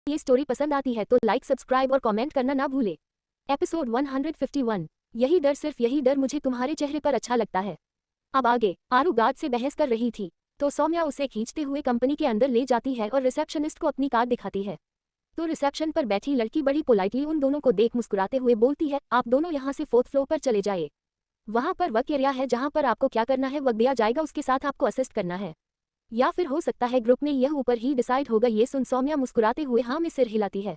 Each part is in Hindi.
ये स्टोरी पसंद आती है तो लाइक सब्सक्राइब और कमेंट करना ना भूले। एपिसोड 151। यही डर, सिर्फ यही डर मुझे तुम्हारे चेहरे पर अच्छा लगता है। अब आगे आरू गार्ड से बहस कर रही थी तो सौम्या उसे खींचते हुए कंपनी के अंदर ले जाती है और रिसेप्शनिस्ट को अपनी कार्ड दिखाती है। तो रिसेप्शन पर बैठी लड़की बड़ी पोलाइटली उन दोनों को देख मुस्कुराते हुए बोलती है, आप दोनों यहाँ से 4th फ्लोर पर चले जाइए। वहाँ पर वर्क एरिया है जहाँ पर आपको क्या करना है वह दिया जाएगा, उसके साथ आपको असिस्ट करना है, या फिर हो सकता है ग्रुप में यह ऊपर ही डिसाइड होगा। ये सुन सौम्या मुस्कुराते हुए हाँ में सिर हिलाती है।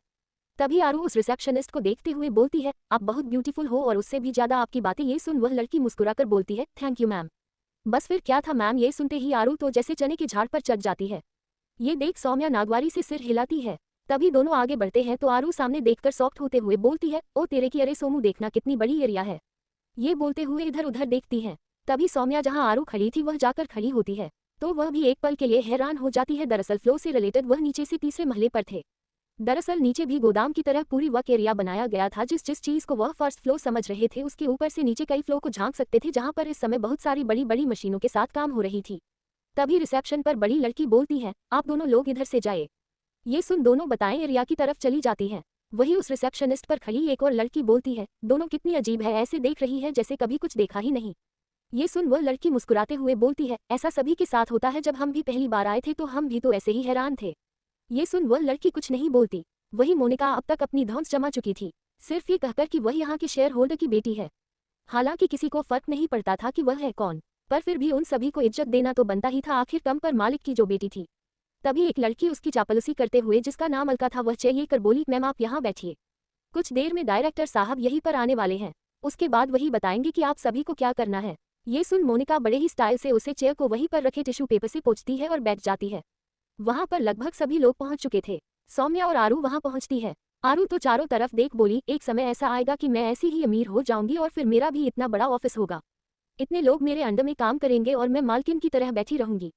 तभी आरू उस रिसेप्शनिस्ट को देखते हुए बोलती है, आप बहुत ब्यूटीफुल हो और उससे भी ज्यादा आपकी बातें। ये सुन वह लड़की मुस्कुराकर बोलती है, थैंक यू मैम। बस फिर क्या था मैम। ये सुनते ही आरू तो जैसे चने के झाड़ पर चढ़ जाती है। ये देख सौम्या नागवारी से सिर हिलाती है। तभी दोनों आगे बढ़ते हैं तो आरू सामने देखकर सॉफ्ट होते हुए बोलती है, ओ तेरे की, अरे सोमू देखना कितनी बड़ी एरिया है। ये बोलते हुए इधर उधर देखती है। तभी सौम्या जहां आरू खड़ी थी वह जाकर खड़ी होती है तो वह भी एक पल के लिए हैरान हो जाती है। दरअसल फ्लो से रिलेटेड वह नीचे से तीसरे महले पर थे। दरअसल नीचे भी गोदाम की तरह पूरी वर्क एरिया बनाया गया था। जिस जिस चीज को वह फर्स्ट फ्लोर समझ रहे थे उसके ऊपर से नीचे कई फ्लोर को झांक सकते थे जहां पर इस समय बहुत सारी बड़ी बड़ी मशीनों के साथ काम हो रही थी। तभी रिसेप्शन पर बड़ी लड़की बोलती है, आप दोनों लोग इधर से जाए। ये सुन दोनों बताएं एरिया की तरफ चली जाती हैं। वही उस रिसेप्शनिस्ट पर खड़ी एक और लड़की बोलती है, दोनों कितनी अजीब है, ऐसे देख रही है जैसे कभी कुछ देखा ही नहीं। ये सुन वह लड़की मुस्कुराते हुए बोलती है, ऐसा सभी के साथ होता है, जब हम भी पहली बार आए थे तो हम भी तो ऐसे ही हैरान थे। ये सुन वह लड़की कुछ नहीं बोलती। वही मोनिका अब तक अपनी धौंस जमा चुकी थी, सिर्फ ये कहकर कि वह यहाँ के शेयर होल्डर की बेटी है। हालांकि किसी को फर्क नहीं पड़ता था कि वह है कौन, पर फिर भी उन सभी को इज्जत देना तो बनता ही था, आखिर कम पर मालिक की जो बेटी थी। तभी एक लड़की उसकी चापलूसी करते हुए, जिसका नाम अलका था, वह चाहिए कर बोली, मैम आप यहाँ बैठिए, कुछ देर में डायरेक्टर साहब यहीं पर आने वाले हैं, उसके बाद वही बताएंगे कि आप सभी को क्या करना है। ये सुन मोनिका बड़े ही स्टाइल से उसे चेयर को वहीं पर रखे टिश्यू पेपर से पोंछती है और बैठ जाती है। वहां पर लगभग सभी लोग पहुंच चुके थे। सौम्या और आरू वहां पहुंचती है। आरू तो चारों तरफ देख बोली, एक समय ऐसा आएगा कि मैं ऐसी ही अमीर हो जाऊंगी और फिर मेरा भी इतना बड़ा ऑफिस होगा, इतने लोग मेरे अंडर में काम करेंगे और मैं मालकिन की तरह बैठी रहूंगी।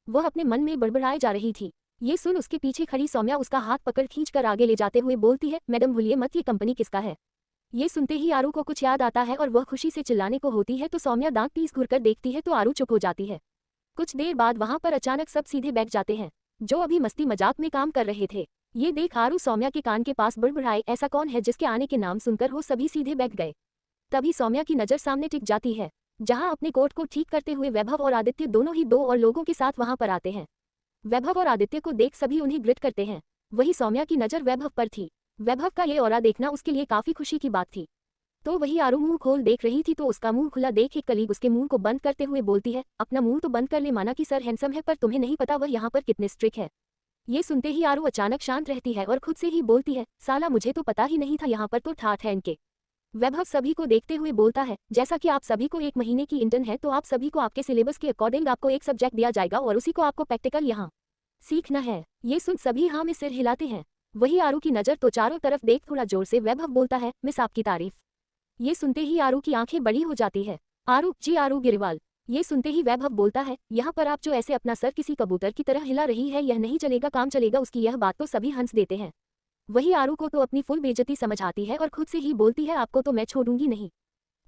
वह अपने मन में बड़बड़ाए जा रही थी। ये सुन उसके पीछे खड़ी सौम्या उसका हाथ पकड़ खींचकर आगे ले जाते हुए बोलती है, मैडम भूलिए मत, ये कंपनी किसका है। ये सुनते ही आरू को कुछ याद आता है और वह खुशी से चिल्लाने को होती है तो सौम्या दांत पीस घुरकर देखती है तो आरू चुप हो जाती है। कुछ देर बाद वहां पर अचानक सब सीधे बैठ जाते हैं जो अभी मस्ती मजाक में काम कर रहे थे। ये देख आरू सौम्या के कान के पास बड़बड़ाए, ऐसा कौन है जिसके आने के नाम सुनकर हो सभी सीधे बैठ गए। तभी सौम्या की नजर सामने टिक जाती है जहां अपने कोट को ठीक करते हुए वैभव और आदित्य दोनों ही दो और लोगों के साथ वहां पर आते हैं। वैभव और आदित्य को देख सभी उन्हें ग्रिट करते हैं। वही सौम्या की नजर वैभव पर थी। वैभव का ये ऑरा देखना उसके लिए काफी खुशी की बात थी। तो वही आरू मुंह खोल देख रही थी तो उसका मुंह खुला देख एक कलीग उसके मुंह को बंद करते हुए बोलती है, अपना मुंह तो बंद कर ले, माना कि सर हैंडसम है पर तुम्हें नहीं पता वह यहाँ पर कितने स्ट्रिक्ट है। ये सुनते ही आरू अचानक शांत रहती है और खुद से ही बोलती है, साला मुझे तो पता ही नहीं था यहाँ पर तो ठाठ है इनके। वैभव सभी को देखते हुए बोलता है, जैसा कि आप सभी को 1 महीने की इंटर्न है तो आप सभी को आपके सिलेबस के अकॉर्डिंग आपको एक सब्जेक्ट दिया जाएगा और उसी को आपको प्रैक्टिकल यहाँ सीखना है। ये सुन सभी हाँ में सिर हिलाते हैं। वही आरू की नजर तो चारों तरफ देख थोड़ा जोर से वैभव बोलता है, मिस आपकी तारीफ। ये सुनते ही आरू की आंखें बड़ी हो जाती है। आरू जी, आरू गिरवाल। ये सुनते ही वैभव बोलता है, यहाँ पर आप जो ऐसे अपना सर किसी कबूतर की तरह हिला रही है यह नहीं चलेगा, काम चलेगा उसकी। यह बात तो सभी हंस देते हैं। वही आरू को तो अपनी फुल बेइज्जती समझ आती है और खुद से ही बोलती है, आपको तो मैं छोड़ूंगी नहीं।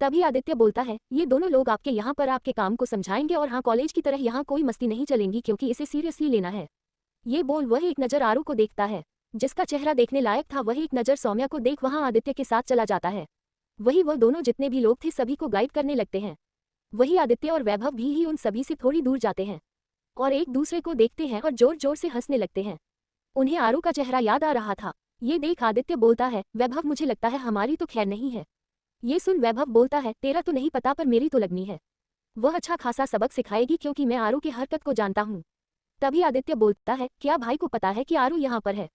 तभी आदित्य बोलता है, ये दोनों लोग आपके यहाँ पर आपके काम को समझाएंगे और हाँ, कॉलेज की तरह यहाँ कोई मस्ती नहीं चलेंगी क्योंकि इसे सीरियसली लेना है। ये बोल वह एक नजर आरू को देखता है जिसका चेहरा देखने लायक था। वही एक नजर सौम्या को देख वहां आदित्य के साथ चला जाता है। वही वह दोनों जितने भी लोग थे सभी को गाइड करने लगते हैं। वही आदित्य और वैभव भी ही उन सभी से थोड़ी दूर जाते हैं और एक दूसरे को देखते हैं और जोर जोर से हंसने लगते हैं। उन्हें आरू का चेहरा याद आ रहा था। ये देख आदित्य बोलता है, वैभव मुझे लगता है हमारी तो खैर नहीं है। ये सुन वैभव बोलता है, तेरा तो नहीं पता पर मेरी तो लगनी है। वह अच्छा खासा सबक सिखाएगी क्योंकि मैं आरू की हरकत को जानता हूँ। तभी आदित्य बोलता है, क्या भाई को पता है कि आरू यहाँ पर है।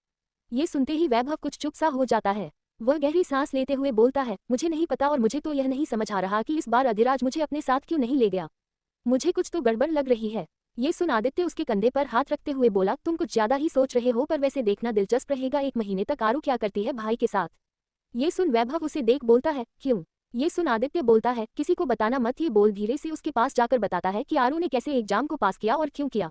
ये सुनते ही वैभव कुछ चुप सा हो जाता है। वह गहरी सांस लेते हुए बोलता है, मुझे नहीं पता और मुझे तो यह नहीं समझ आ रहा कि इस बार अधिराज मुझे अपने साथ क्यों नहीं ले गया। मुझे कुछ तो गड़बड़ लग रही है। ये सुन आदित्य उसके कंधे पर हाथ रखते हुए बोला, तुम कुछ ज्यादा ही सोच रहे हो, पर वैसे देखना दिलचस्प रहेगा 1 महीने तक आरू क्या करती है भाई के साथ। ये सुन वैभव उसे देख बोलता है, क्यों। ये सुन आदित्य बोलता है, किसी को बताना मत। ये बोल धीरे से उसके पास जाकर बताता है कि आरू ने कैसे एग्जाम को पास किया और क्यों किया।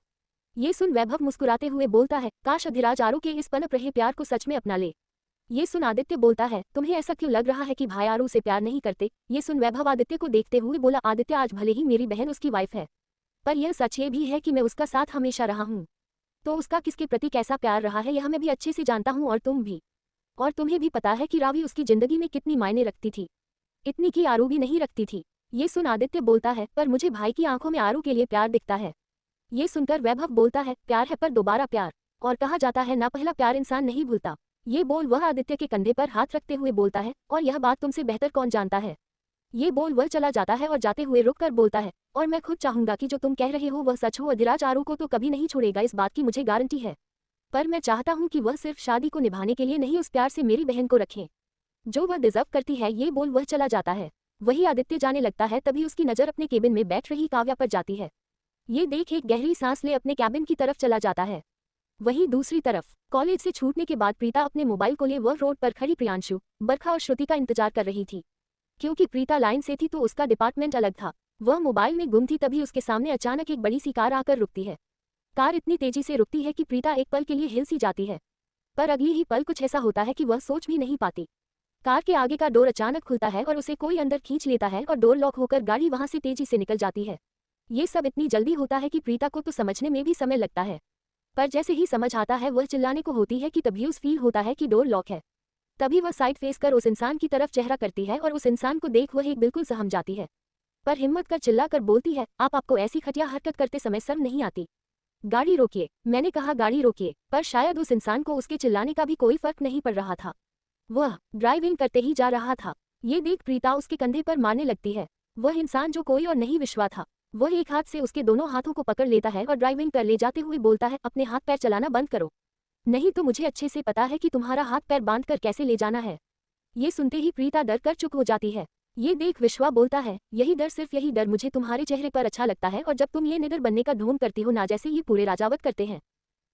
ये सुन वैभव मुस्कुराते हुए बोलता है, काश अधिराज आरू के इस पनप रहे प्यार को सच में अपना ले। ये सुन आदित्य बोलता है, तुम्हें ऐसा क्यों लग रहा है कि भाई आरू से प्यार नहीं करते। ये सुन वैभव आदित्य को देखते हुए बोला, आदित्य आज भले ही मेरी बहन उसकी वाइफ है पर यह सच ये भी है कि मैं उसका साथ हमेशा रहा हूँ। तो उसका किसके प्रति कैसा प्यार रहा है यह मैं भी अच्छे से जानता हूँ और तुम भी। और तुम्हें भी पता है कि रावी उसकी जिंदगी में कितनी मायने रखती थी, इतनी की आरू भी नहीं रखती थी। ये सुन आदित्य बोलता है, पर मुझे भाई की आंखों में आरू के लिए प्यार दिखता है। ये सुनकर वैभव बोलता है, प्यार है पर दोबारा प्यार, और कहा जाता है ना पहला प्यार इंसान नहीं भूलता। ये बोल वह आदित्य के कंधे पर हाथ रखते हुए बोलता है, और यह बात तुमसे बेहतर कौन जानता है। ये बोल वह चला जाता है और जाते हुए रुक कर बोलता है, और मैं खुद चाहूंगा कि जो तुम कह रहे हो वह सच हो। अधिराज आरू को तो कभी नहीं छोड़ेगा, इस बात की मुझे गारंटी है। पर मैं चाहता हूँ कि वह सिर्फ शादी को निभाने के लिए नहीं, उस प्यार से मेरी बहन को रखें जो वह डिजर्व करती है। ये बोल वह चला जाता है। वही आदित्य जाने लगता है, तभी उसकी नजर अपने केबिन में बैठ रही काव्या पर जाती है। ये देख एक गहरी सांस ले अपने कैबिन की तरफ चला जाता है। वहीं दूसरी तरफ कॉलेज से छूटने के बाद प्रीता अपने मोबाइल को लिए वह रोड पर खड़ी प्रियांशु, बरखा और श्रुति का इंतजार कर रही थी। क्योंकि प्रीता लाइन से थी तो उसका डिपार्टमेंट अलग था। वह मोबाइल में गुम थी, तभी उसके सामने अचानक एक बड़ी सी कार आकर रुकती है। कार इतनी तेजी से रुकती है कि प्रीता एक पल के लिए हिल सी जाती है, पर अगली ही पल कुछ ऐसा होता है कि वह सोच भी नहीं पाती। कार के आगे का डोर अचानक खुलता है और उसे कोई अंदर खींच लेता है और डोर लॉक होकर गाड़ी वहां से तेजी से निकल जाती है। ये सब इतनी जल्दी होता है कि प्रीता को तो समझने में भी समय लगता है, पर जैसे ही समझ आता है वह चिल्लाने को होती है कि तभी उस फील होता है कि डोर लॉक है। तभी वह साइड फेस कर उस इंसान की तरफ चेहरा करती है और उस इंसान को देख वह एक बिल्कुल सहम जाती है, पर हिम्मत कर चिल्ला कर बोलती है, आपको ऐसी घटिया हरकत करते समय शर्म नहीं आती। गाड़ी रोकिए, मैंने कहा गाड़ी रोकिए। पर शायद उस इंसान को उसके चिल्लाने का भी कोई फर्क नहीं पड़ रहा था। वह ड्राइविंग करते ही जा रहा था। ये देख प्रीता उसके कंधे पर मारने लगती है। वह इंसान जो कोई और नहीं विश्वा था। वह एक हाथ से उसके दोनों हाथों को पकड़ लेता है और ड्राइविंग कर ले जाते हुए बोलता है, अपने हाथ पैर चलाना बंद करो, नहीं तो मुझे अच्छे से पता है कि तुम्हारा हाथ पैर बांध कर कैसे ले जाना है। ये सुनते ही प्रीता डर कर चुप हो जाती है। ये देख विश्वा बोलता है, यही डर, सिर्फ यही डर मुझे तुम्हारे चेहरे पर अच्छा लगता है, और जब तुम ये निडर बनने का ढोंग करती हो ना जैसे ये पूरे राजावत करते हैं,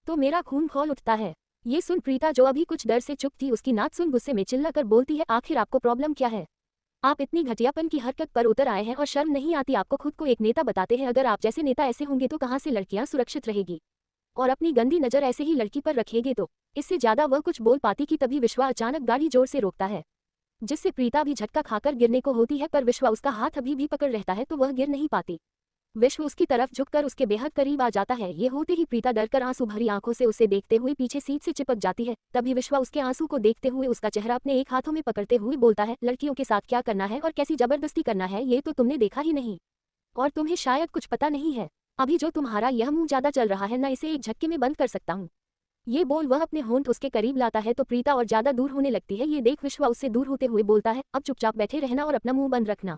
तो मेरा खून खौल उठता है। ये सुन प्रीता जो अभी कुछ डर से चुप थी उसकी नाक सुन गुस्से में चिल्ला कर बोलती है, आखिर आपको प्रॉब्लम क्या है? आप इतनी घटियापन की हरकत पर उतर आए हैं और शर्म नहीं आती आपको? खुद को एक नेता बताते हैं, अगर आप जैसे नेता ऐसे होंगे तो कहाँ से लड़कियां सुरक्षित रहेगी, और अपनी गंदी नजर ऐसे ही लड़की पर रखेंगे तो। इससे ज्यादा वह कुछ बोल पाती कि तभी विश्वा अचानक गाड़ी जोर से रोकता है, जिससे प्रीता भी झटका खाकर गिरने को होती है, पर विश्वा उसका हाथ अभी भी पकड़ रहता है तो वह गिर नहीं पाती। विश्व उसकी तरफ झुककर उसके बेहद करीब आ जाता है। ये होते ही प्रीता डरकर आंसू भरी आंखों से उसे देखते हुए पीछे सीट से चिपक जाती है। तभी विश्वा उसके आंसू को देखते हुए उसका चेहरा अपने एक हाथों में पकड़ते हुए बोलता है, लड़कियों के साथ क्या करना है और कैसी जबरदस्ती करना है ये तो तुमने देखा ही नहीं, और तुम्हें शायद कुछ पता नहीं है। अभी जो तुम्हारा यह मुंह ज्यादा चल रहा है ना, इसे एक झटके में बंद कर सकता हूँ। ये बोल वह अपने होंठ उसके करीब लाता है तो प्रीता और ज्यादा दूर होने लगती है। ये देख विश्वा उससे दूर होते हुए बोलता है, अब चुपचाप बैठे रहना और अपना मुंह बंद रखना,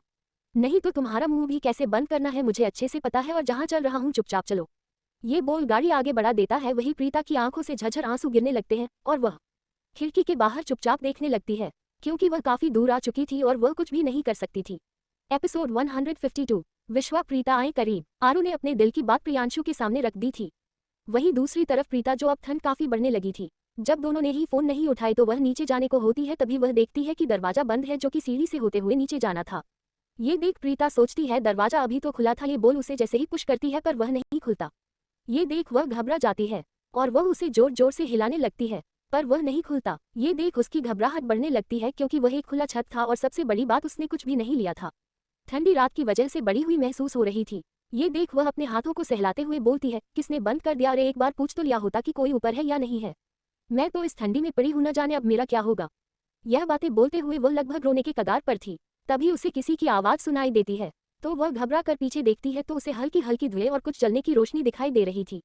नहीं तो तुम्हारा मुंह भी कैसे बंद करना है मुझे अच्छे से पता है, और जहां चल रहा हूं चुपचाप चलो। ये बोल गाड़ी आगे बढ़ा देता है। वही प्रीता की आंखों से झरझर आंसू गिरने लगते हैं और वह खिड़की के बाहर चुपचाप देखने लगती है, क्योंकि वह काफी दूर आ चुकी थी और वह कुछ भी नहीं कर सकती थी। एपिसोड 152, विश्वा प्रीता आए करीब। आरू ने अपने दिल की बात प्रियांशु के सामने रख दी थी। वहीं दूसरी तरफ प्रीता जो अब ठंड काफी बढ़ने लगी थी, जब दोनों ने ही फोन नहीं उठाए तो वह नीचे जाने को होती है, तभी वह देखती है कि दरवाजा बंद है जो कि सीढ़ी से होते हुए नीचे जाना था। ये देख प्रीता सोचती है, दरवाजा अभी तो खुला था। ये बोल उसे जैसे ही पुश करती है पर वह नहीं खुलता। ये देख वह घबरा जाती है और वह उसे जोर जोर से हिलाने लगती है, पर वह नहीं खुलता। ये देख उसकी घबराहट बढ़ने लगती है, क्योंकि वह एक खुला छत था और सबसे बड़ी बात उसने कुछ भी नहीं लिया था। ठंडी रात की वजह से बड़ी हुई महसूस हो रही थी। ये देख वह अपने हाथों को सहलाते हुए बोलती है, किसने बंद कर दिया? अरे एक बार पूछ तो लिया होता कि कोई ऊपर है या नहीं है। मैं तो इस ठंडी में पड़ी हूं, न जाने अब मेरा क्या होगा। यह बातें बोलते हुए वह लगभग रोने के कगार पर थी। तभी उसे किसी की आवाज सुनाई देती है, तो वह घबरा कर पीछे देखती है तो उसे हल्की हल्की धुएं और कुछ जलने की रोशनी दिखाई दे रही थी।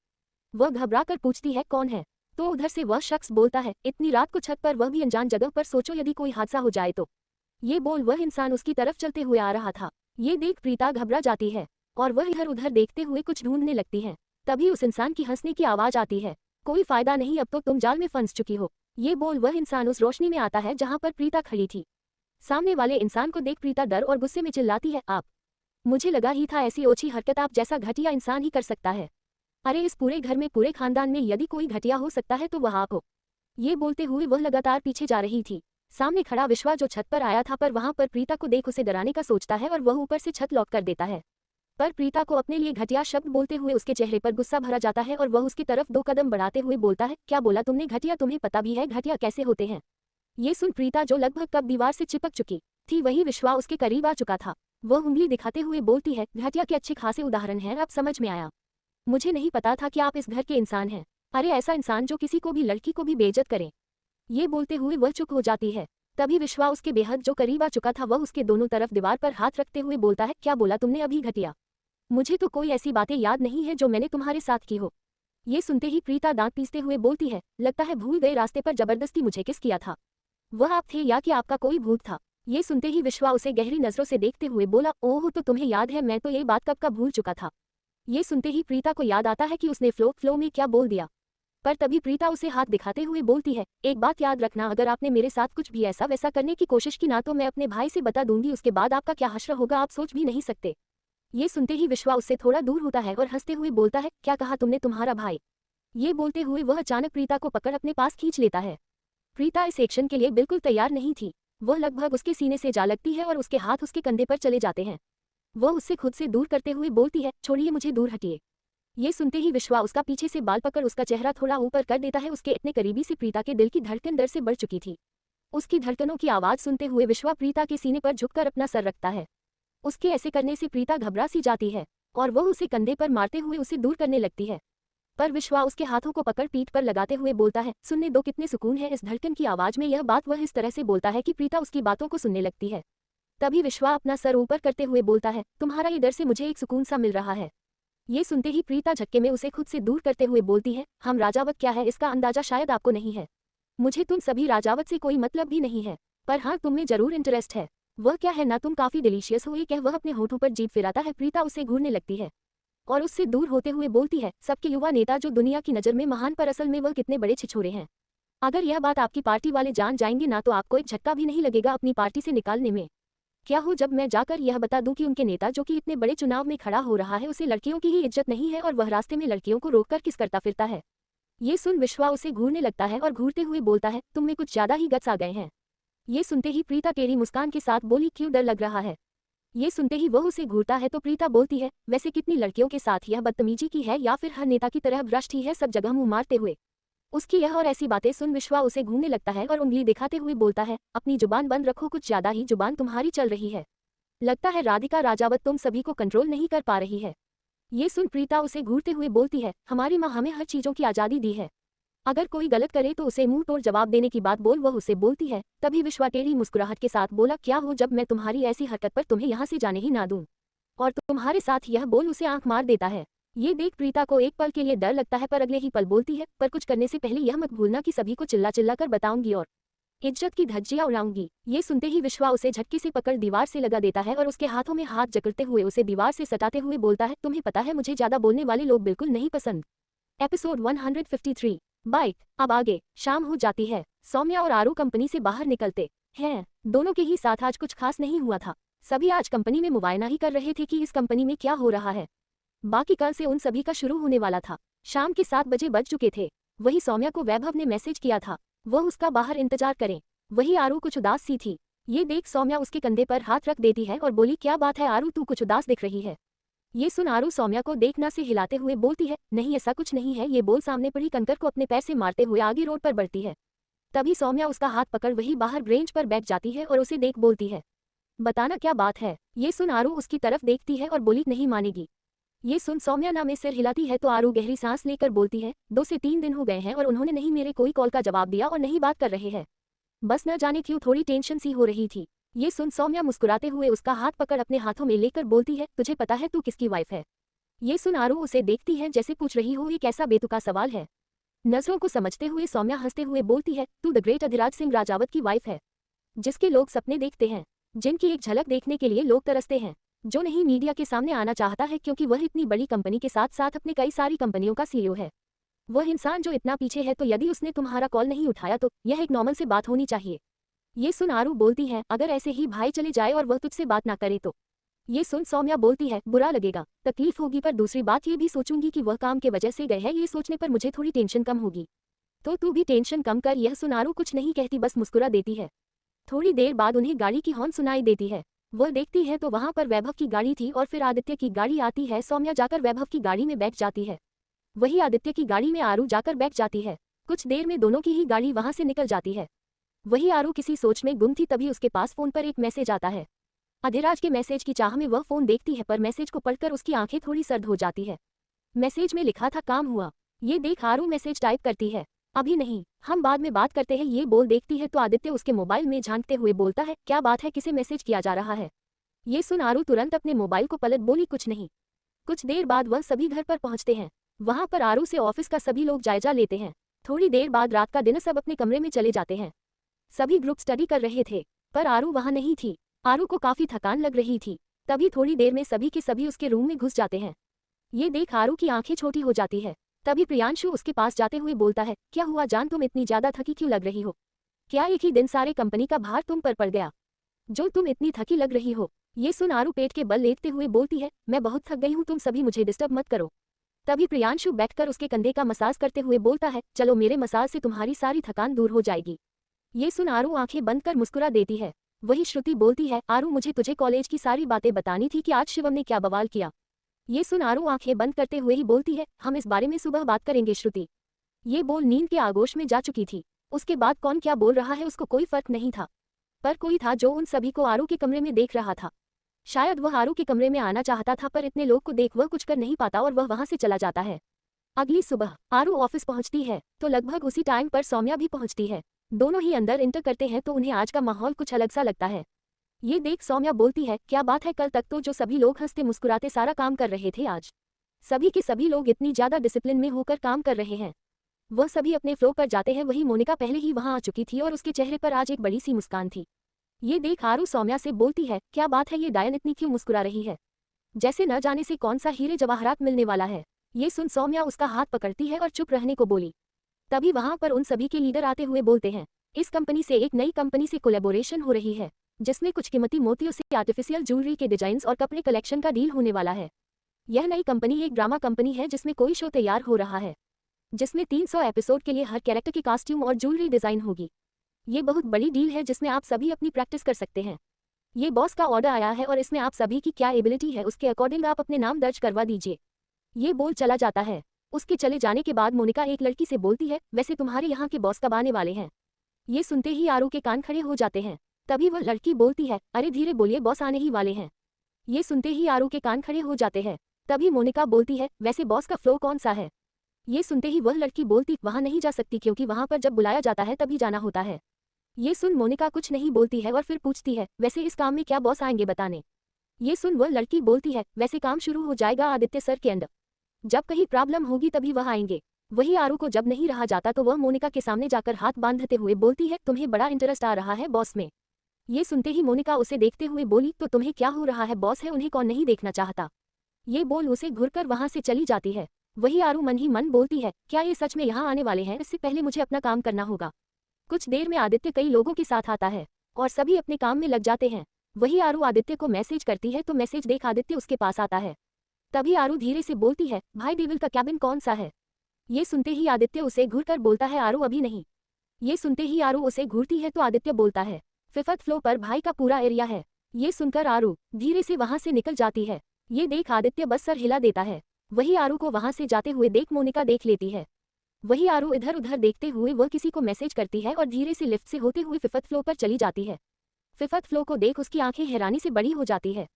वह घबरा कर पूछती है, कौन है? तो उधर से वह शख्स बोलता है, इतनी रात को छत पर, वह भी अनजान जगह पर, सोचो यदि कोई हादसा हो जाए तो। ये बोल वह इंसान उसकी तरफ चलते हुए आ रहा था। ये देख प्रीता घबरा जाती है और वह इधर उधर देखते हुए कुछ ढूंढने लगती है। तभी उस इंसान की हंसने की आवाज आती है, कोई फायदा नहीं, अब तो तुम जाल में फंस चुकी हो। ये बोल वह इंसान उस रोशनी में आता है जहां पर प्रीता खड़ी थी। सामने वाले इंसान को देख प्रीता डर और गुस्से में चिल्लाती है, आप, मुझे लगा ही था ऐसी ओछी हरकत आप जैसा घटिया इंसान ही कर सकता है। अरे इस पूरे घर में, पूरे खानदान में यदि कोई घटिया हो सकता है तो वह आप हो। ये बोलते हुए वह लगातार पीछे जा रही थी। सामने खड़ा विश्वा जो छत पर आया था, पर वहां पर प्रीता को देख उसे डराने का सोचता है और वह ऊपर से छत लॉक कर देता है। पर प्रीता को अपने लिए घटिया शब्द बोलते हुए उसके चेहरे पर गुस्सा भरा जाता है और वह उसकी तरफ 2 कदम बढ़ाते हुए बोलता है, क्या बोला तुमने? घटिया? तुम्हें पता भी है घटिया कैसे होते हैं? ये सुन प्रीता जो लगभग कब दीवार से चिपक चुकी थी, वही विश्वा उसके करीब आ चुका था। वह उंगली दिखाते हुए बोलती है, घटिया के अच्छे खासे उदाहरण हैं, अब समझ में आया। मुझे नहीं पता था कि आप इस घर के इंसान हैं। अरे ऐसा इंसान जो किसी को भी लड़की को भी बेइज्जत करे। ये बोलते हुए वह चुप हो जाती है। तभी विश्वा उसके बेहद जो करीब आ चुका था वह उसके दोनों तरफ दीवार पर हाथ रखते हुए बोलता है, क्या बोला तुमने अभी घटिया? मुझे तो कोई ऐसी बातें याद नहीं है जो मैंने तुम्हारे साथ की हो। ये सुनते ही प्रीता दांत पीसते हुए बोलती है, लगता है भूल गए रास्ते पर जबरदस्ती मुझे किस किया था। वह आप थे या कि आपका कोई भूत था? ये सुनते ही विश्वा उसे गहरी नजरों से देखते हुए बोला, ओह तो तुम्हें याद है, मैं तो ये बात कब का भूल चुका था। ये सुनते ही प्रीता को याद आता है कि उसने फ्लो में क्या बोल दिया। पर तभी प्रीता उसे हाथ दिखाते हुए बोलती है, एक बात याद रखना, अगर आपने मेरे साथ कुछ भी ऐसा वैसा करने की कोशिश की ना तो मैं अपने भाई से बता दूंगी, उसके बाद आपका क्या हश्र होगा आप सोच भी नहीं सकते। ये सुनते ही विश्वा उससे थोड़ा दूर होता है और हंसते हुए बोलता है, क्या कहा तुमने तुम्हारा भाई? ये बोलते हुए वह अचानक प्रीता को पकड़ अपने पास खींच लेता है। प्रीता इस एक्शन के लिए बिल्कुल तैयार नहीं थी। वह लगभग उसके सीने से जा लगती है और उसके हाथ उसके कंधे पर चले जाते हैं। वह उससे खुद से दूर करते हुए बोलती है, छोड़िए मुझे, दूर हटिए। ये सुनते ही विश्वा उसका पीछे से बाल पकड़ उसका चेहरा थोड़ा ऊपर कर देता है। उसके इतने करीबी से प्रीता के दिल की धड़कन डर से बढ़ चुकी थी। उसकी धड़कनों की आवाज सुनते हुए विश्वा प्रीता के सीने पर झुककर अपना सर रखता है। उसके ऐसे करने से प्रीता घबरा सी जाती है और वह उसे कंधे पर मारते हुए उसे दूर करने लगती है। पर विश्वा उसके हाथों को पकड़ पीठ पर लगाते हुए बोलता है, सुनने दो, कितने सुकून है इस धड़कन की आवाज में। यह बात वह इस तरह से बोलता है कि प्रीता उसकी बातों को सुनने लगती है। तभी विश्वा अपना सर ऊपर करते हुए बोलता है, तुम्हारा ये डर से मुझे एक सुकून सा मिल रहा है। ये सुनते ही प्रीता झटके में उसे खुद से दूर करते हुए बोलती है, हम राजावत क्या है इसका अंदाजा शायद आपको नहीं है। मुझे तुम सभी राजावत से कोई मतलब भी नहीं है, पर हाँ तुम में जरूर इंटरेस्ट है। वह क्या है ना, तुम काफी डिलीशियस हो। ये कह वह अपने होठों पर जीभ फिराता है। प्रीता उसे घूरने लगती है और उससे दूर होते हुए बोलती है, सबके युवा नेता जो दुनिया की नज़र में महान, पर असल में वह कितने बड़े छिछोरे हैं। अगर यह बात आपकी पार्टी वाले जान जाएंगे ना तो आपको एक झटका भी नहीं लगेगा अपनी पार्टी से निकालने में। क्या हो जब मैं जाकर यह बता दूं कि उनके नेता जो कि इतने बड़े चुनाव में खड़ा हो रहा है उसे लड़कियों की ही इज्जत नहीं है और वह रास्ते में लड़कियों को रोककर किस करता फिरता है। ये सुन विश्वा उसे घूरने लगता है और घूरते हुए बोलता है, तुम में कुछ ज्यादा ही गट्स आ गए हैं। ये सुनते ही प्रीता टेढ़ी मुस्कान के साथ बोली, क्यों, डर लग रहा है? ये सुनते ही वह उसे घूरता है तो प्रीता बोलती है, वैसे कितनी लड़कियों के साथ यह बदतमीजी की है या फिर हर नेता की तरह भ्रष्ट ही है, सब जगह मुंह मारते हुए। उसकी यह और ऐसी बातें सुन विश्वा उसे घूमने लगता है और उंगली दिखाते हुए बोलता है, अपनी जुबान बंद रखो, कुछ ज्यादा ही जुबान तुम्हारी चल रही है। लगता है राधिका राजावत तुम सभी को कंट्रोल नहीं कर पा रही है। ये सुन प्रीता उसे घूरते हुए बोलती है, हमारी माँ हमें हर चीजों की आजादी दी है, अगर कोई गलत करे तो उसे मुंह तोड़ जवाब देने की बात बोल, वह उसे बोलती है। तभी विश्वा टेढ़ी मुस्कुराहट के साथ बोला, क्या हो जब मैं तुम्हारी ऐसी हरकत पर तुम्हें यहाँ से जाने ही ना दूं, और तुम्हारे साथ यह बोल उसे आंख मार देता है। ये देख प्रीता को एक पल के लिए डर लगता है पर अगले ही पल बोलती है, पर कुछ करने से पहले यह मत भूलना कि सभी को चिल्ला चिल्ला कर बताऊंगी और इज्जत की धज्जियां उड़ाऊंगी। ये सुनते ही विश्वा उसे झटके से पकड़ दीवार से लगा देता है और उसके हाथों में हाथ जकड़ते हुए उसे दीवार से सटाते हुए बोलता है, तुम्हें पता है मुझे ज्यादा बोलने वाले लोग बिल्कुल नहीं पसंद। Episode 153 bike. अब आगे शाम हो जाती है। सौम्या और आरू कंपनी से बाहर निकलते हैं। दोनों के ही साथ आज कुछ खास नहीं हुआ था। सभी आज कंपनी में मुआयना ही कर रहे थे कि इस कंपनी में क्या हो रहा है। बाकी कल से उन सभी का शुरू होने वाला था। शाम के 7 बजे बज चुके थे। वही सौम्या को वैभव ने मैसेज किया था, वह उसका बाहर इंतजार करें। वही आरू कुछ उदास सी थी। ये देख सौम्या उसके कंधे पर हाथ रख देती है और बोली, क्या बात है आरू, तू कुछ उदास दिख रही है। ये सुन आरू सौम्या को देखना से हिलाते हुए बोलती है, नहीं ऐसा कुछ नहीं है। ये बोल सामने पड़ी कंकर को अपने पैर से मारते हुए आगे रोड पर बढ़ती है। तभी सौम्या उसका हाथ पकड़ वही बाहर ब्रेंच पर बैठ जाती है और उसे देख बोलती है, बताना क्या बात है। ये सुन आरू उसकी तरफ देखती है और बोली, नहीं मानेगी। ये सुन सौम्या ना में सिर हिलाती है तो आरू गहरी सांस लेकर बोलती है, 2 से 3 दिन हो गए हैं और उन्होंने नहीं मेरे कोई कॉल का जवाब दिया और नहीं बात कर रहे हैं। बस न जाने क्यों थोड़ी टेंशन सी हो रही थी। ये सुन सौम्या मुस्कुराते हुए उसका हाथ पकड़ अपने हाथों में लेकर बोलती है, तुझे पता है तू किसकी वाइफ है? ये सुन आरू उसे देखती है जैसे पूछ रही हो ये कैसा बेतुका सवाल है। नजरों को समझते हुए सौम्या हंसते हुए बोलती है, तू द ग्रेट अधिराज सिंह राजावत की वाइफ है, जिसके लोग सपने देखते हैं, जिनकी एक झलक देखने के लिए लोग तरसते हैं, जो नहीं मीडिया के सामने आना चाहता है क्योंकि वह इतनी बड़ी कंपनी के साथ साथ अपने कई सारी कंपनियों का सीईओ है। वह इंसान जो इतना पीछे है तो यदि उसने तुम्हारा कॉल नहीं उठाया तो यह एक नॉर्मल से बात होनी चाहिए। ये सुन आरू बोलती है, अगर ऐसे ही भाई चले जाए और वह तुझसे बात ना करे तो? ये सुन सौम्या बोलती है, बुरा लगेगा, तकलीफ होगी, पर दूसरी बात ये भी सोचूंगी कि वह काम के वजह से गए हैं, ये सोचने पर मुझे थोड़ी टेंशन कम होगी। तो तू भी टेंशन कम कर। यह सुन आरू कुछ नहीं कहती, बस मुस्कुरा देती है। थोड़ी देर बाद उन्हें गाड़ी की हॉर्न सुनाई देती है। वह देखती है तो वहां पर वैभव की गाड़ी थी और फिर आदित्य की गाड़ी आती है। सौम्या जाकर वैभव की गाड़ी में बैठ जाती है। वही आदित्य की गाड़ी में आरू जाकर बैठ जाती है। कुछ देर में दोनों की ही गाड़ी वहां से निकल जाती है। वही आरू किसी सोच में गुम थी, तभी उसके पास फोन पर एक मैसेज आता है। अधिराज के मैसेज की चाह में वह फोन देखती है पर मैसेज को पढ़कर उसकी आंखें थोड़ी सर्द हो जाती है। मैसेज में लिखा था, काम हुआ। ये देख आरू मैसेज टाइप करती है, अभी नहीं, हम बाद में बात करते हैं। ये बोल देखती है तो आदित्य उसके मोबाइल में झांकते हुए बोलता है, क्या बात है, किसे मैसेज किया जा रहा है। ये सुन आरू तुरंत अपने मोबाइल को पलट बोली, कुछ नहीं। कुछ देर बाद वह सभी घर पर पहुंचते हैं। वहां पर आरू से ऑफिस का सभी लोग जायजा लेते हैं। थोड़ी देर बाद रात का दिन सब अपने कमरे में चले जाते हैं। सभी ग्रुप स्टडी कर रहे थे, पर आरू वहां नहीं थी। आरू को काफी थकान लग रही थी। तभी थोड़ी देर में सभी के सभी उसके रूम में घुस जाते हैं। ये देख आरू की आंखें छोटी हो जाती है। तभी प्रियांशु उसके पास जाते हुए बोलता है, क्या हुआ जान, तुम इतनी ज्यादा थकी क्यों लग रही हो? क्या एक ही दिन सारे कंपनी का भार तुम पर पड़ गया जो तुम इतनी थकी लग रही हो? ये सुन आरू पेट के बल लेटते हुए बोलती है, मैं बहुत थक गई हूँ, तुम सभी मुझे डिस्टर्ब मत करो। तभी प्रियांशु बैठकर उसके कंधे का मसाज करते हुए बोलता है, चलो मेरे मसाज से तुम्हारी सारी थकान दूर हो जाएगी। ये सुन आरू आंखें बंद कर मुस्कुरा देती है। वही श्रुति बोलती है, आरू मुझे तुझे कॉलेज की सारी बातें बतानी थी कि आज शिवम ने क्या बवाल किया। ये सुन आरू आंखें बंद करते हुए ही बोलती है, हम इस बारे में सुबह बात करेंगे श्रुति। ये बोल नींद के आगोश में जा चुकी थी। उसके बाद कौन क्या बोल रहा है उसको कोई फर्क नहीं था, पर कोई था जो उन सभी को आरू के कमरे में देख रहा था। शायद वह आरू के कमरे में आना चाहता था, पर इतने लोग को देख वह कुछ कर नहीं पाता और वह वहां से चला जाता है। अगली सुबह आरू ऑफिस पहुंचती है तो लगभग उसी टाइम पर सौम्या भी पहुंचती है। दोनों ही अंदर इंटर करते हैं तो उन्हें आज का माहौल कुछ अलग सा लगता है। ये देख सौम्या बोलती है, क्या बात है, कल तक तो जो सभी लोग हंसते मुस्कुराते सारा काम कर रहे थे, आज सभी के सभी लोग इतनी ज्यादा डिसिप्लिन में होकर काम कर रहे हैं। वह सभी अपने फ्लो पर जाते हैं। वही मोनिका पहले ही वहां आ चुकी थी और उसके चेहरे पर आज एक बड़ी सी मुस्कान थी। ये देख आरू सौम्या से बोलती है, क्या बात है, ये डायन इतनी क्यों मुस्कुरा रही है, जैसे न जाने से कौन सा हीरे जवाहरात मिलने वाला है। ये सुन सौम्या उसका हाथ पकड़ती है और चुप रहने को बोली। तभी वहां पर उन सभी के लीडर आते हुए बोलते हैं, इस कंपनी से एक नई कंपनी से कोलैबोरेशन हो रही है, जिसमें कुछ कीमती मोतियों से आर्टिफिशियल ज्वेलरी के डिजाइन्स और कपड़े कलेक्शन का डील होने वाला है। यह नई कंपनी एक ड्रामा कंपनी है जिसमें कोई शो तैयार हो रहा है, जिसमें 300 एपिसोड के लिए हर कैरेक्टर की कॉस्ट्यूम और ज्वेलरी डिजाइन होगी। ये बहुत बड़ी डील है जिसमें आप सभी अपनी प्रैक्टिस कर सकते हैं। ये बॉस का ऑर्डर आया है और इसमें आप सभी की क्या एबिलिटी है उसके अकॉर्डिंग आप अपने नाम दर्ज करवा दीजिए। ये बोल चला जाता है। उसके चले जाने के बाद मोनिका एक लड़की से बोलती है, वैसे तुम्हारे यहाँ के बॉस कब आने वाले हैं? ये सुनते ही आरू के कान खड़े हो जाते हैं। तभी वह लड़की बोलती है, अरे धीरे बोलिए, बॉस आने ही वाले हैं। ये सुनते ही आरू के कान खड़े हो जाते हैं। तभी मोनिका बोलती है, वैसे बॉस का फ्लो कौन सा है? ये सुनते ही वह लड़की बोलती, वहां नहीं जा सकती क्योंकि वहां पर जब बुलाया जाता है तभी जाना होता है। ये सुन मोनिका कुछ नहीं बोलती है और फिर पूछती है, वैसे इस काम में क्या बॉस आएंगे बताने? ये सुन वह लड़की बोलती है, वैसे काम शुरू हो जाएगा आदित्य सर के अंदर, जब कहीं प्रॉब्लम होगी तभी वह आएंगे। वही आरू को जब नहीं रहा जाता तो वह मोनिका के सामने जाकर हाथ बांधते हुए बोलती है, तुम्हें बड़ा इंटरेस्ट आ रहा है बॉस में। ये सुनते ही मोनिका उसे देखते हुए बोली, तो तुम्हें क्या हो रहा है, बॉस है उन्हें कौन नहीं देखना चाहता। ये बोल उसे घुरकर वहां से चली जाती है। वही आरू मन ही मन बोलती है, क्या ये सच में यहाँ आने वाले हैं? इससे पहले मुझे अपना काम करना होगा। कुछ देर में आदित्य कई लोगों के साथ आता है और सभी अपने काम में लग जाते हैं। वही आरू आदित्य को मैसेज करती है तो मैसेज देख आदित्य उसके पास आता है। तभी आरू धीरे से बोलती है, भाई डेविल का कैबिन कौन सा है? ये सुनते ही आदित्य उसे घूरकर बोलता है, आरू अभी नहीं। ये सुनते ही आरू उसे घूरती है तो आदित्य बोलता है, 5th फ्लोर पर भाई का पूरा एरिया है। ये सुनकर आरू धीरे से वहां से निकल जाती है। ये देख आदित्य बस सर हिला देता है। वही आरू को वहां से जाते हुए देख मोनिका देख लेती है। वही आरू इधर उधर देखते हुए वह किसी को मैसेज करती है और धीरे से लिफ्ट से होते हुए 5th फ्लोर पर चली जाती है। 5th फ्लोर को देख उसकी आंखें हैरानी से बड़ी हो जाती है।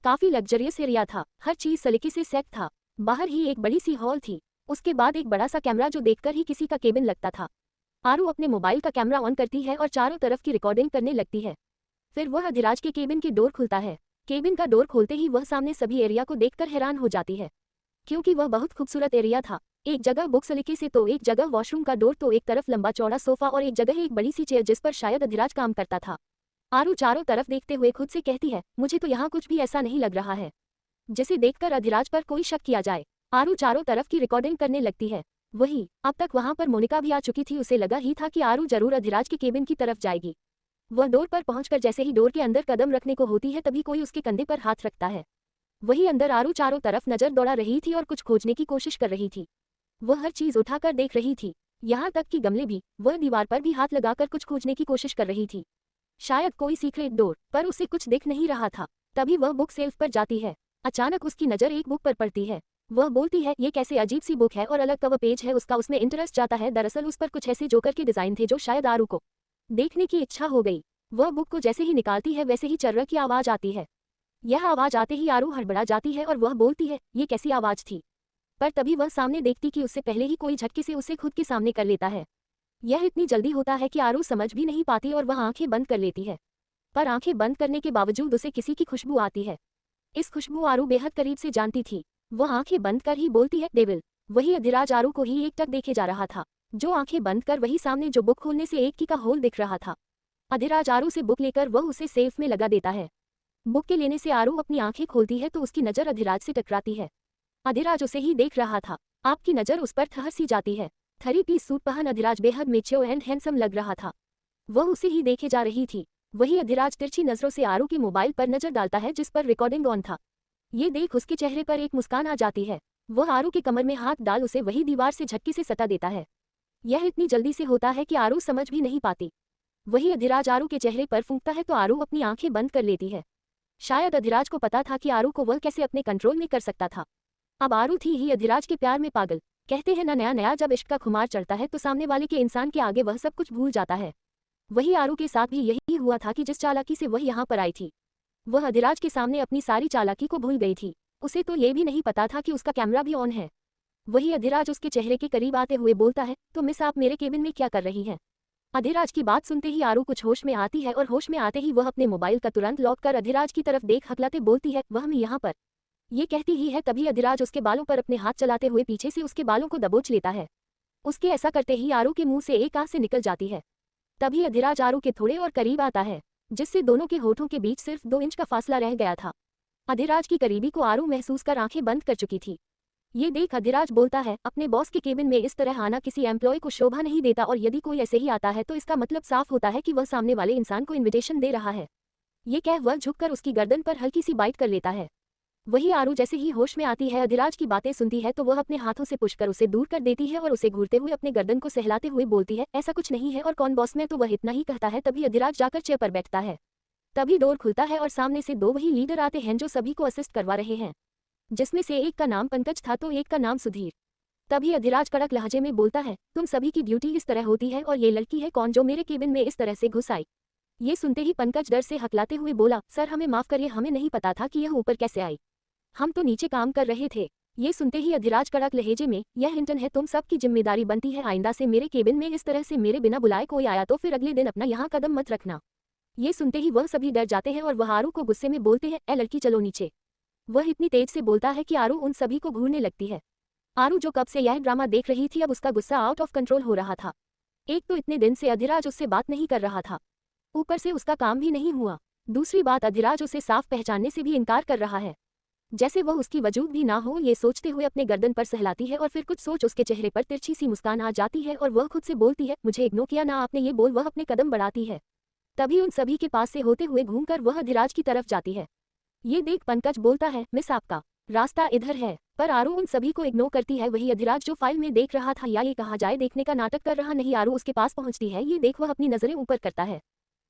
काफी लग्जरियस एरिया था, हर चीज सलीके से सेट था। बाहर ही एक बड़ी सी हॉल थी, उसके बाद एक बड़ा सा कैमरा जो देखकर ही किसी का केबिन लगता था। आरू अपने मोबाइल का कैमरा ऑन करती है और चारों तरफ की रिकॉर्डिंग करने लगती है। फिर वह अधिराज के केबिन की डोर खुलता है। केबिन का डोर खोलते ही वह सामने सभी एरिया को देखकर हैरान हो जाती है, क्योंकि वह बहुत खूबसूरत एरिया था। एक जगह बुक सलीके से, तो एक जगह वॉशरूम का डोर, तो एक तरफ लंबा चौड़ा सोफा और एक जगह एक बड़ी सी चेयर जिस पर शायद अधिराज काम करता था। आरू चारों तरफ देखते हुए खुद से कहती है, मुझे तो यहाँ कुछ भी ऐसा नहीं लग रहा है जिसे देखकर अधिराज पर कोई शक किया जाए। आरू चारों तरफ की रिकॉर्डिंग करने लगती है। वही अब तक वहां पर मोनिका भी आ चुकी थी। उसे लगा ही था कि आरू जरूर अधिराज के केबिन की तरफ जाएगी। वह डोर पर पहुंचकर जैसे ही डोर के अंदर कदम रखने को होती है तभी कोई उसके कंधे पर हाथ रखता है। वही अंदर आरू चारों तरफ नजर दौड़ा रही थी और कुछ खोजने की कोशिश कर रही थी। वह हर चीज उठाकर देख रही थी, यहाँ तक कि गमले भी। वह दीवार पर भी हाथ लगाकर कुछ खोजने की कोशिश कर रही थी, शायद कोई सीक्रेट डोर, पर उसे कुछ दिख नहीं रहा था। तभी वह बुक सेल्फ पर जाती है। अचानक उसकी नजर एक बुक पर पड़ती है। वह बोलती है, ये कैसे अजीब सी बुक है और अलग कवर पेज है उसका। उसमें इंटरेस्ट जाता है। दरअसल उस पर कुछ ऐसे जोकर के डिजाइन थे जो शायद आरू को देखने की इच्छा हो गई। वह बुक को जैसे ही निकालती है वैसे ही चर्रा की आवाज आती है। यह आवाज आते ही आरू हड़बड़ा जाती है और वह बोलती है, ये कैसी आवाज थी? पर तभी वह सामने देखती कि उससे पहले ही कोई झटके से उसे खुद के सामने कर लेता है। यह इतनी जल्दी होता है कि आरू समझ भी नहीं पाती और वह आंखें बंद कर लेती है। पर आंखें बंद करने के बावजूद उसे किसी की खुशबू आती है। इस खुशबू आरू बेहद करीब से जानती थी। वह आंखें बंद कर ही बोलती है, डेविल। वही अधिराज आरू को ही एकटक देखे जा रहा था, जो आंखें बंद कर वही सामने जो बुक खोलने से एक की का होल दिख रहा था। अधिराज आरू से बुक लेकर वह उसे सेफ में लगा देता है। बुक के लेने से आरू अपनी आंखें खोलती है तो उसकी नजर अधिराज से टकराती है। अधिराज उसे ही देख रहा था। आपकी नजर उस पर ठहर सी जाती है। 3-पीस सूट पहन अधिराज बेहद मेच्योर एंड हैंडसम लग रहा था। वह उसे ही देखे जा रही थी। वही अधिराज तिरछी नजरों से आरू के मोबाइल पर नजर डालता है जिस पर रिकॉर्डिंग ऑन था। ये देख उसके चेहरे पर एक मुस्कान आ जाती है। वह आरू के कमर में हाथ डाल उसे वही दीवार से झटके से सटा देता है। यह इतनी जल्दी से होता है कि आरू समझ भी नहीं पाती। वही अधिराज आरू के चेहरे पर फूंकता है तो आरू अपनी आंखें बंद कर लेती है। शायद अधिराज को पता था कि आरू को वह कैसे अपने कंट्रोल में कर सकता था। अब आरू थी ही अधिराज के प्यार में पागल। कहते हैं ना, नया नया जब इश्क का खुमार चढ़ता है तो सामने वाले के इंसान के आगे वह सब कुछ भूल जाता है। वही आरू के साथ भी यही हुआ था कि जिस चालाकी से वह यहाँ पर आई थी, वह अधिराज के सामने अपनी सारी चालाकी को भूल गई थी। उसे तो ये भी नहीं पता था कि उसका कैमरा भी ऑन है। वही अधिराज उसके चेहरे के करीब आते हुए बोलता है, तो मिस आप मेरे केबिन में क्या कर रही हैं? अधिराज की बात सुनते ही आरू कुछ होश में आती है और होश में आते ही वह अपने मोबाइल का तुरंत लॉक कर अधिराज की तरफ देख हकलाते बोलती है, वह मैं यहाँ पर। ये कहती ही है तभी अधिराज उसके बालों पर अपने हाथ चलाते हुए पीछे से उसके बालों को दबोच लेता है। उसके ऐसा करते ही आरू के मुंह से एक आह से निकल जाती है। तभी अधिराज आरू के थोड़े और करीब आता है, जिससे दोनों के होठों के बीच सिर्फ 2 इंच का फासला रह गया था। अधिराज की करीबी को आरू महसूस कर आंखें बंद कर चुकी थी। ये देख अधिराज बोलता है, अपने बॉस के केबिन में इस तरह आना किसी एम्प्लॉय को शोभा नहीं देता और यदि कोई ऐसे ही आता है तो इसका मतलब साफ होता है कि वह सामने वाले इंसान को इन्विटेशन दे रहा है। ये कह वह झुककर उसकी गर्दन पर हल्की सी बाइट कर लेता है। वही आरू जैसे ही होश में आती है, अधिराज की बातें सुनती है तो वह अपने हाथों से पुश कर उसे दूर कर देती है और उसे घूरते हुए अपने गर्दन को सहलाते हुए बोलती है, ऐसा कुछ नहीं है और कौन बॉस में, तो वह इतना ही कहता है। तभी अधिराज जाकर चेयर पर बैठता है। तभी डोर खुलता है और सामने से 2 वही लीडर आते हैं जो सभी को असिस्ट करवा रहे हैं, जिसमें से एक का नाम पंकज था तो एक का नाम सुधीर। तभी अधिराज कड़क लहजे में बोलता है, तुम सभी की ड्यूटी इस तरह होती है और ये लड़की है कौन जो मेरे केबिन में इस तरह से घुस आई? ये सुनते ही पंकज डर से हकलाते हुए बोला, सर हमें माफ करिए, हमें नहीं पता था कि यह ऊपर कैसे आई, हम तो नीचे काम कर रहे थे। ये सुनते ही अधिराज कड़क लहजे में, यह हिंटन है, तुम सब की जिम्मेदारी बनती है आइंदा से मेरे केबिन में इस तरह से मेरे बिना बुलाए कोई आया तो फिर अगले दिन अपना यहाँ कदम मत रखना। ये सुनते ही वह सभी डर जाते हैं और वह आरू को गुस्से में बोलते हैं, ए लड़की चलो नीचे। वह इतनी तेज से बोलता है कि आरू उन सभी को घूरने लगती है। आरू जो कब से यह ड्रामा देख रही थी अब उसका गुस्सा आउट ऑफ कंट्रोल हो रहा था। एक तो इतने दिन से अधिराज उससे बात नहीं कर रहा था, ऊपर से उसका काम भी नहीं हुआ। दूसरी बात, अधिराज उसे साफ पहचानने से भी इनकार कर रहा है, जैसे वह उसकी वजूद भी ना हो। ये सोचते हुए अपने गर्दन पर सहलाती है और फिर कुछ सोच उसके चेहरे पर तिरछी सी मुस्कान आ जाती है और वह खुद से बोलती है, मुझे इग्नोर किया ना आपने। ये बोल वह अपने कदम बढ़ाती है। तभी उन सभी के पास से होते हुए घूमकर वह अधिराज की तरफ जाती है। ये देख पंकज बोलता है, मिस आपका रास्ता इधर है। पर आरू उन सभी को इग्नोर करती है। वही अधिराज जो फाइल में देख रहा था या ये कहा जाए देखने का नाटक कर रहा नहीं, आरू उसके पास पहुंचती है। ये देख वह अपनी नजरें ऊपर करता है।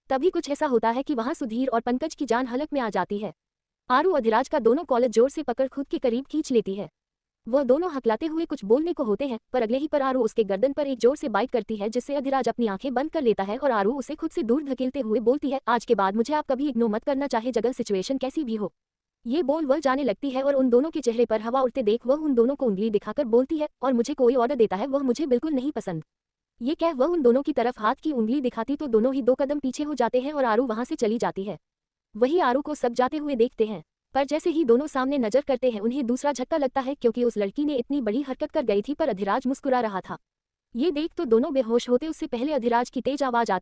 तभी कुछ ऐसा होता है कि वहां सुधीर और पंकज की जान हलक में आ जाती है। आरू अधिराज का दोनों कॉलर जोर से पकड़ खुद के करीब खींच लेती है। वह दोनों हकलाते हुए कुछ बोलने को होते हैं पर अगले ही पर आरू उसके गर्दन पर एक जोर से बाइट करती है, जिससे अधिराज अपनी आंखें बंद कर लेता है और आरू उसे खुद से दूर धकेलते हुए बोलती है, आज के बाद मुझे आप कभी इग्नोर मत करना, चाहे जगह सिचुएशन कैसी भी हो। ये बोल वह जाने लगती है और उन दोनों के चेहरे पर हवा उड़ते देख वह उन दोनों को उंगली दिखाकर बोलती है, और मुझे कोई ऑर्डर देता है वह मुझे बिल्कुल नहीं पसंद। ये कह वह उन दोनों की तरफ हाथ की उंगली दिखाती तो दोनों ही 2 कदम पीछे हो जाते हैं और आरू वहां से चली जाती है। वही आरू को सब जाते हुए देखते हैं, पर जैसे ही दोनों सामने नजर करते हैं उन्हें दूसरा झटका लगता है, क्योंकि उस लड़की ने इतनी बड़ी हरकत कर गई थी पर अधिराज मुस्कुरा रहा था। ये देख तो दोनों बेहोश होते उससे पहले अधिराज की तेज आवाज आती